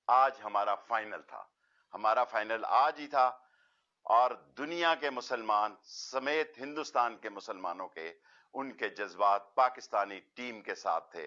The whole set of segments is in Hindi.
आज हमारा फाइनल था। हमारा फाइनल आज ही था और दुनिया के मुसलमान समेत हिंदुस्तान के मुसलमानों के उनके जज्बात पाकिस्तानी टीम के साथ थे।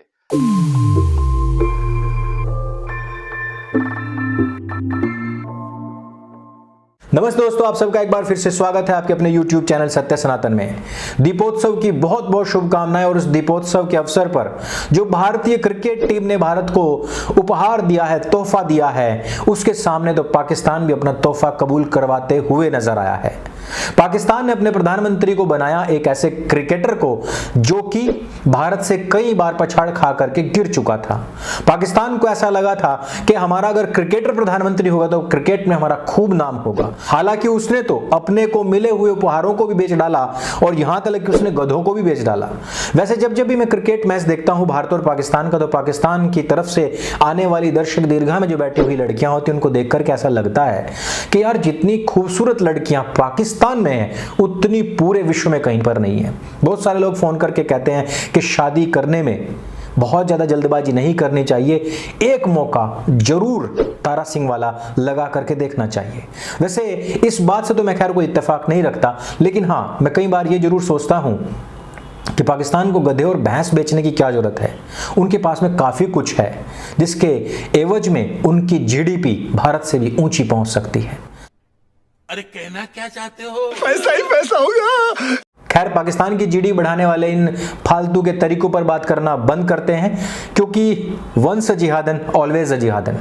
नमस्ते दोस्तों, आप सबका एक बार फिर से स्वागत है आपके अपने YouTube चैनल सत्य सनातन में। दीपोत्सव की बहुत बहुत शुभकामनाएं। और इस दीपोत्सव के अवसर पर जो भारतीय क्रिकेट टीम ने भारत को उपहार दिया है, तोहफा दिया है, उसके सामने तो पाकिस्तान भी अपना तोहफा कबूल करवाते हुए नजर आया है। पाकिस्तान ने अपने प्रधानमंत्री को बनाया एक ऐसे क्रिकेटर को जो कि भारत से कई बार पछाड़ खा करके गिर चुका था। पाकिस्तान को ऐसा लगा था कि हमारा अगर क्रिकेटर प्रधानमंत्री होगा तो क्रिकेट में हमारा खूब नाम होगा। हालांकि उसने तो अपने को मिले हुए उपहारों को भी बेच डाला और यहां तक कि उसने गधों को भी बेच डाला। वैसे जब भी मैं क्रिकेट मैच देखता हूं भारत और पाकिस्तान का, तो पाकिस्तान की तरफ से आने वाली दर्शक दीर्घा में जो बैठी हुई लड़कियां होती हैं उनको देख करके ऐसा लगता है कि यार जितनी खूबसूरत लड़कियां पाकिस्तान में है उतनी पूरे विश्व में कहीं पर नहीं है। बहुत सारे लोग फोन करके कहते हैं कि शादी करने में बहुत ज्यादा जल्दबाजी नहीं करनी चाहिए, एक मौका जरूर तारा सिंह वाला लगा करके देखना चाहिए। वैसे इस बात से तो मैं खैर कोई इत्तेफाक नहीं रखता, लेकिन हां मैं कई बार ये जरूर सोचता हूं कि पाकिस्तान को गधे और भैंस बेचने की क्या जरूरत है। उनके पास में काफी कुछ है जिसके एवज में उनकी जीडीपी भारत से भी ऊंची पहुंच सकती है। अरे कहना क्या चाहते हो? पैसा ही पैसा होगा। खैर, पाकिस्तान की जीडी बढ़ाने वाले इन फालतू के तरीकों पर बात करना बंद करते हैं, क्योंकि वंस अ जिहादन ऑलवेज अ जिहादन।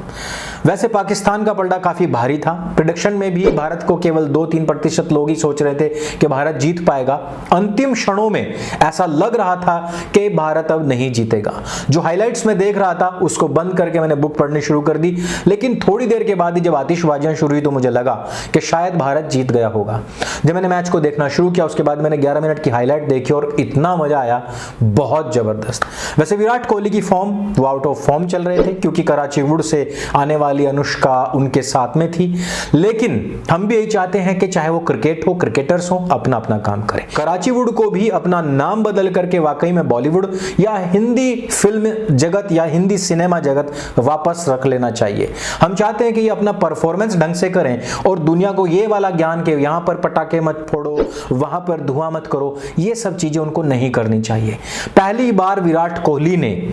वैसे पाकिस्तान का पलड़ा काफी भारी था। प्रेडिक्शन में भी भारत को केवल 2-3% लोग ही सोच रहे थे कि भारत जीत पाएगा। अंतिम क्षणों में ऐसा लग रहा था कि भारत अब नहीं जीतेगा। जो हाइलाइट्स में देख रहा था उसको बंद करके मैंने बुक पढ़नी शुरू कर दी, लेकिन थोड़ी देर के बाद ही जब आतिशबाजियां शुरू हुई तो मुझे लगा कि शायद भारत जीत गया होगा। जब मैंने मैच को देखना शुरू किया उसके बाद मैंने 11 मिनट की हाईलाइट देखी और इतना मजा आया, बहुत जबरदस्त। वैसे विराट कोहली की फॉर्म वो आउट ऑफ फॉर्म चल रहे थे क्योंकि कराची वुड से आने वाली अनुष्का उनके साथ में थी, लेकिन हम भी यही चाहते हैं कि चाहे वो क्रिकेट हो, क्रिकेटर्स हो, अपना अपना काम करें। कराची वुड को भी अपना नाम बदल करके वाकई में बॉलीवुड या हिंदी फिल्म जगत या हिंदी सिनेमा जगत वापस रख लेना चाहिए। हम चाहते हैं कि ये अपना परफॉर्मेंस ढंग से करें और दुनिया को ये वाला ज्ञान के यहां पर पटाखे मत फोड़ो, वहां पर धुआं मत करो, ये सब चीजें उनको नहीं करनी चाहिए। पहली बार विराट कोहली ने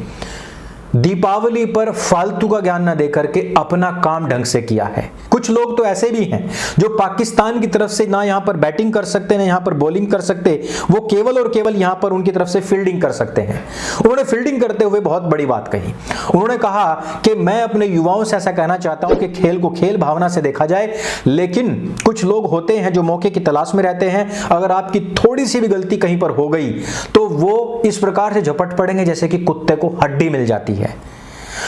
दीपावली पर फालतू का ज्ञान ना देकर के अपना काम ढंग से किया है। कुछ लोग तो ऐसे भी हैं जो पाकिस्तान की तरफ से ना यहां पर बैटिंग कर सकते ना यहां पर बॉलिंग कर सकते, वो केवल और केवल यहां पर उनकी तरफ से फील्डिंग कर सकते हैं। उन्होंने फील्डिंग करते हुए बहुत बड़ी बात कही। उन्होंने कहा कि मैं अपने युवाओं से ऐसा कहना चाहता हूं कि खेल को खेल भावना से देखा जाए, लेकिन कुछ लोग होते हैं जो मौके की तलाश में रहते हैं। अगर आपकी थोड़ी सी भी गलती कहीं पर हो गई तो वो इस प्रकार से झपट पड़ेंगे जैसे कि कुत्ते को हड्डी मिल जाती है।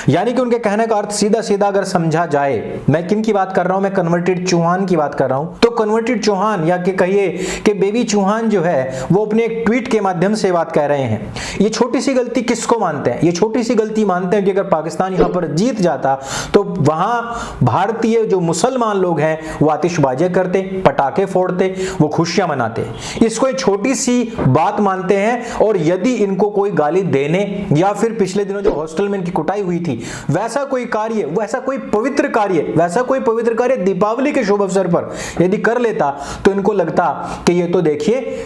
यानी कि उनके कहने का अर्थ सीधा सीधा अगर समझा जाए, मैं किन की बात कर रहा हूं, मैं कन्वर्टेड चौहान की बात कर रहा हूं। तो कन्वर्टेड चौहान या कि कहिए कि बेबी चौहान जो है वो अपने एक ट्वीट के माध्यम से बात कह रहे हैं। ये छोटी सी गलती किसको मानते हैं? ये छोटी सी गलती मानते हैं कि अगर पाकिस्तान यहां पर जीत जाता तो वहां भारतीय जो मुसलमान लोग हैं वो आतिशबाजियां करते, पटाखे फोड़ते, वो खुशियां मनाते। इसको एक छोटी सी बात मानते हैं। और यदि इनको कोई गाली देने या फिर पिछले दिनों जो हॉस्टल में इनकी कुटाई हुई थी वैसा कोई कार्य दीपावली के शुभ अवसर पर यदि कर लेता तो इनको लगता कि ये तो देखिए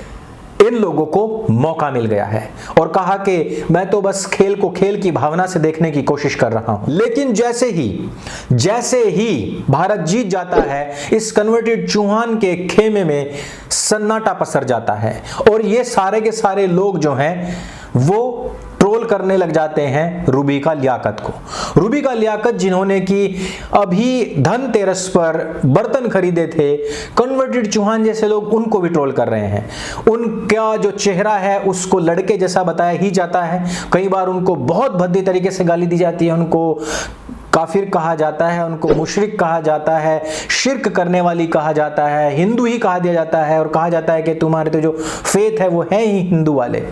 इन लोगों को मौका मिल गया है, और कहा कि मैं तो बस खेल को खेल की भावना से देखने की कोशिश कर रहा हूं। लेकिन जैसे ही भारत जीत जाता है, इस कन्वर्टेड चौहान के खेमे में सन्नाटा पसर जाता है और ये सारे के सारे लोग जो हैं वो ट्रोल करने लग जाते हैं रूबिका लियाकत को। रूबिका लियाकत जिन्होंने कि अभी धनतेरस पर बर्तन खरीदे थे, कन्वर्टेड चौहान जैसे लोग उनको भी ट्रोल कर रहे हैं। उनका जो चेहरा है उसको लड़के जैसा बताया ही जाता है। कई बार उनको बहुत भद्दी तरीके से गाली दी जाती है, उनको काफिर कहा जाता है, उनको मुशरिक कहा जाता है, शिर्क करने वाली कहा जाता है, हिंदू ही कहा दिया जाता है और कहा जाता है कि तुम्हारे तो जो फेथ है वो है ही हिंदू वाले।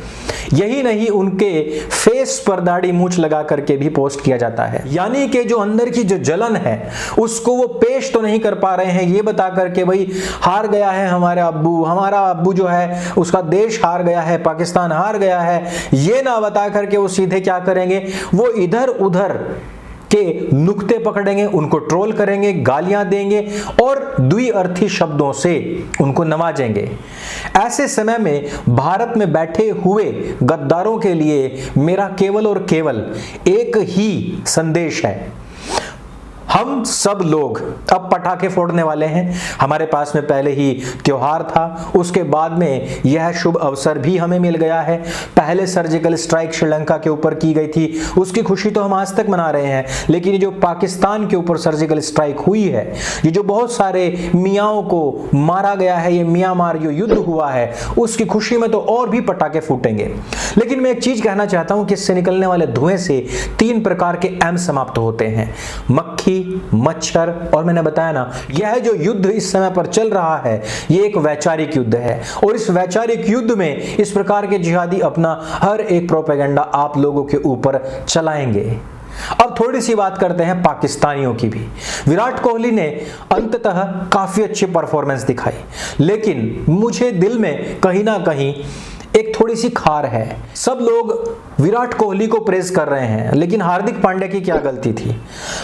यही नहीं, उनके फेस पर दाढ़ी मूंछ लगा करके भी पोस्ट किया जाता है। यानी कि जो अंदर की जो जलन है उसको वो पेश तो नहीं कर पा रहे हैं, ये बता करके भाई हार गया है हमारा अब्बू जो है उसका देश हार गया है, पाकिस्तान हार गया है, ये ना बता करके वो सीधे क्या करेंगे, वो इधर उधर के नुक्ते पकड़ेंगे, उनको ट्रोल करेंगे, गालियां देंगे और द्विअर्थी शब्दों से उनको नवाजेंगे। ऐसे समय में भारत में बैठे हुए गद्दारों के लिए मेरा केवल और केवल एक ही संदेश है, हम सब लोग अब पटाखे फोड़ने वाले हैं। हमारे पास में पहले ही त्योहार था, उसके बाद में यह शुभ अवसर भी हमें मिल गया है। पहले सर्जिकल स्ट्राइक श्रीलंका के ऊपर की गई थी, उसकी खुशी तो हम आज तक मना रहे हैं, लेकिन ये जो पाकिस्तान के ऊपर सर्जिकल स्ट्राइक हुई है, ये जो बहुत सारे मियाओं को मारा गया है, ये म्यांमार जो युद्ध हुआ है, उसकी खुशी में तो और भी पटाखे फूटेंगे। लेकिन मैं एक चीज कहना चाहता हूं कि इससे निकलने वाले धुएं से 3 प्रकार के एम समाप्त होते हैं, मक्खी, मच्छर और मैंने बताया ना, यह जो युद्ध इस समय पर चल रहा है यह एक वैचारिक युद्ध है और इस वैचारिक युद्ध में इस प्रकार के जिहादी अपना हर एक प्रोपेगेंडा आप लोगों के ऊपर चलाएंगे। अब थोड़ी सी बात करते हैं पाकिस्तानियों की भी। विराट कोहली ने अंततः काफी अच्छी परफॉर्मेंस दिखाई, लेकिन मुझे दिल में कहीं ना कहीं एक थोड़ी सी खार है। सब लोग विराट कोहली को प्रेज कर रहे हैं, लेकिन हार्दिक पांड्या की क्या गलती थी?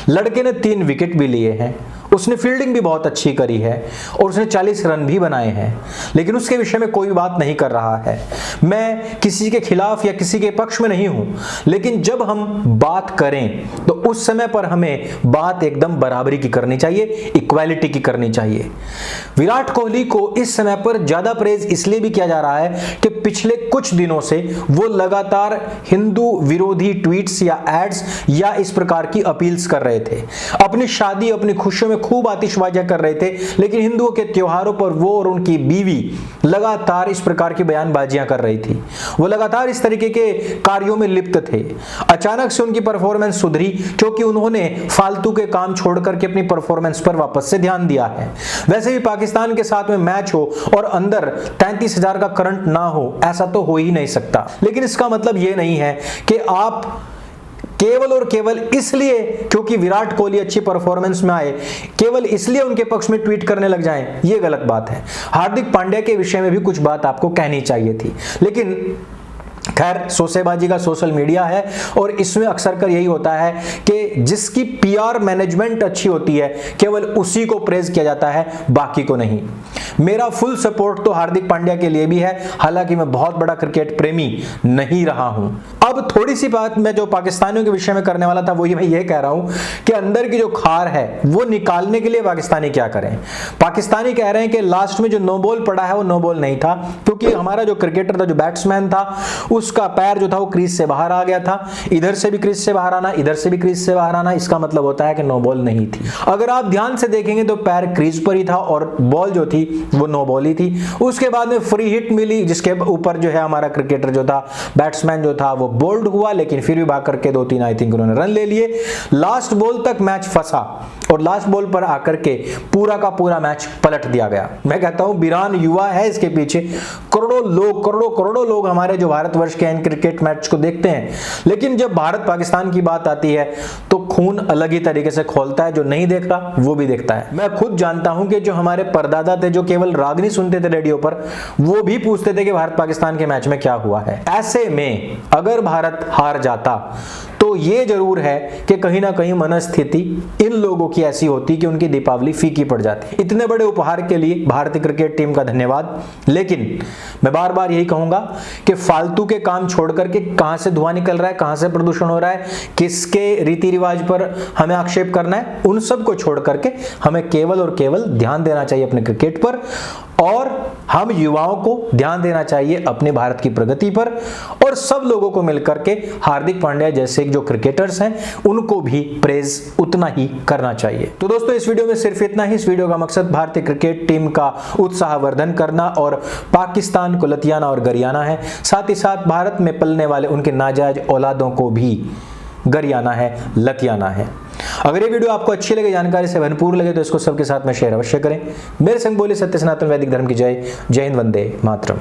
लड़के ने 3 विकेट भी लिए हैं, उसने फील्डिंग भी बहुत अच्छी करी है और उसने 40 रन भी बनाए हैं, लेकिन उसके विषय में कोई बात नहीं कर रहा है। मैं किसी के खिलाफ या किसी के पक्ष में नहीं हूं, लेकिन जब हम बात करें तो उस समय पर हमें बात एकदम बराबरी की करनी चाहिए, इक्वालिटी की करनी चाहिए। विराट कोहली को इस समय पर ज्यादा प्रेज इसलिए भी किया जा रहा है कि पिछले कुछ दिनों से वो लगातार हिंदू विरोधी ट्वीट्स या एड्स या इस प्रकार की अपील्स कर रहे थे, अपनी शादी अपनी खुशियों में खूब आतिशबाजियां कर रहे थे, लेकिन हिंदुओं के त्योहारों पर वो और उनकी बीवी लगातार इस प्रकार की बयानबाजियां कर रही थी, वो लगातार इस तरीके के कार्यों में लिप्त थे। अचानक से उनकी परफॉर्मेंस सुधरी क्योंकि उन्होंने फालतू के काम छोड़ करके अपनी परफॉर्मेंस पर वापस से ध्यान दिया है। वैसे भी पाकिस्तान के साथ में मैच हो और अंदर 33,000 का करंट ना हो, ऐसा तो हो ही नहीं सकता, लेकिन इसका मतलब यह नहीं है कि आप केवल और केवल इसलिए क्योंकि विराट कोहली अच्छी परफॉर्मेंस में आए, केवल इसलिए उनके पक्ष में ट्वीट करने लग जाएं, ये गलत बात है। हार्दिक पांड्या के विषय में भी कुछ बात आपको कहनी चाहिए थी, लेकिन खैर सोसेबाजी का सोशल मीडिया है और इसमें अक्सर कर यही होता है कि जिसकी पीआर मैनेजमेंट अच्छी होती है केवल उसी को प्रेज किया जाता है, बाकी को नहीं। मेरा फुल सपोर्ट तो हार्दिक पांड्या के लिए भी है, हालांकि मैं बहुत बड़ा क्रिकेट प्रेमी नहीं रहा हूं। अब थोड़ी सी बात मैं जो पाकिस्तानियों के विषय में करने वाला था वही मैं ये कह रहा हूं कि अंदर की जो खार है वो निकालने के लिए पाकिस्तानी क्या करें। पाकिस्तानी कह रहे हैं कि लास्ट में जो नो बॉल पड़ा है वो नो बॉल नहीं था, क्योंकि हमारा जो क्रिकेटर था, जो बैट्समैन था, उसका पैर जो था वो क्रीज से बाहर आ गया था। इधर से भी क्रीज से बाहर आना, इधर से भी क्रीज से बाहर आना, इसका मतलब होता है कि नो बॉल नहीं थी। अगर आप ध्यान से देखेंगे तो पैर क्रीज पर ही था और बॉल जो थी वो नो बॉल ही थी। उसके बाद में फ्री हिट मिली जिसके ऊपर जो है हमारा क्रिकेटर जो था, बैट्समैन जो था वो बोल्ड हुआ, लेकिन फिर भी भाग करके 2-3 आई थिंक उन्होंने रन ले लिए। लास्ट बॉल तक मैच फंसा और लास्ट बॉल पर आकर के पूरा का पूरा मैच पलट दिया गया। मैं कहता हूं बीरान युवा है इसके पीछे, करोड़ों लोग हमारे जो भारतवर्ष के क्रिकेट मैच को देखते हैं, लेकिन जब भारत पाकिस्तान की बात आती है तो खून अलग ही तरीके से खोलता है। जो नहीं देख रहा वो भी देखता है। मैं खुद जानता हूं कि जो हमारे परदादा थे जो केवल रागनी सुनते थे रेडियो पर, वो भी पूछते थे कि भारत पाकिस्तान के मैच में क्या हुआ है। ऐसे में अगर भारत हार जाता तो ये जरूर है कि कहीं ना कहीं मनस्थिति इन लोगों की ऐसी होती कि उनकी दीपावली फीकी पड़ जाती। इतने बड़े उपहार के लिए भारतीय क्रिकेट टीम का धन्यवाद, लेकिन मैं बार बार यही कहूंगा कि फालतू के काम छोड़ करके कहां से धुआं निकल रहा है, कहां से प्रदूषण हो रहा है, किसके रीति रिवाज पर हमें आक्षेप करना है, उन सब को छोड़ करके हमें केवल और केवल ध्यान देना चाहिए अपने क्रिकेट पर, और हम युवाओं को ध्यान देना चाहिए अपने भारत की प्रगति पर, और सब लोगों को मिलकर के हार्दिक पांड्या जैसे जो क्रिकेटर्स हैं उनको भी प्रेज उतना ही करना चाहिए। तो दोस्तों इस वीडियो में सिर्फ इतना ही। इस वीडियो का मकसद भारतीय क्रिकेट टीम का उत्साहवर्धन करना और पाकिस्तान को लतियाना और गरियाना है, साथ ही साथ भारत में पलने वाले उनके नाजायज औलादों को भी गरियाना है, लतियाना है। अगर ये वीडियो आपको अच्छी लगे, जानकारी से भरपूर लगे, तो इसको सबके साथ में शेयर अवश्य करें। मेरे संग बोले सत्य सनातन वैदिक धर्म की जय। जय हिंद, वंदे मातरम।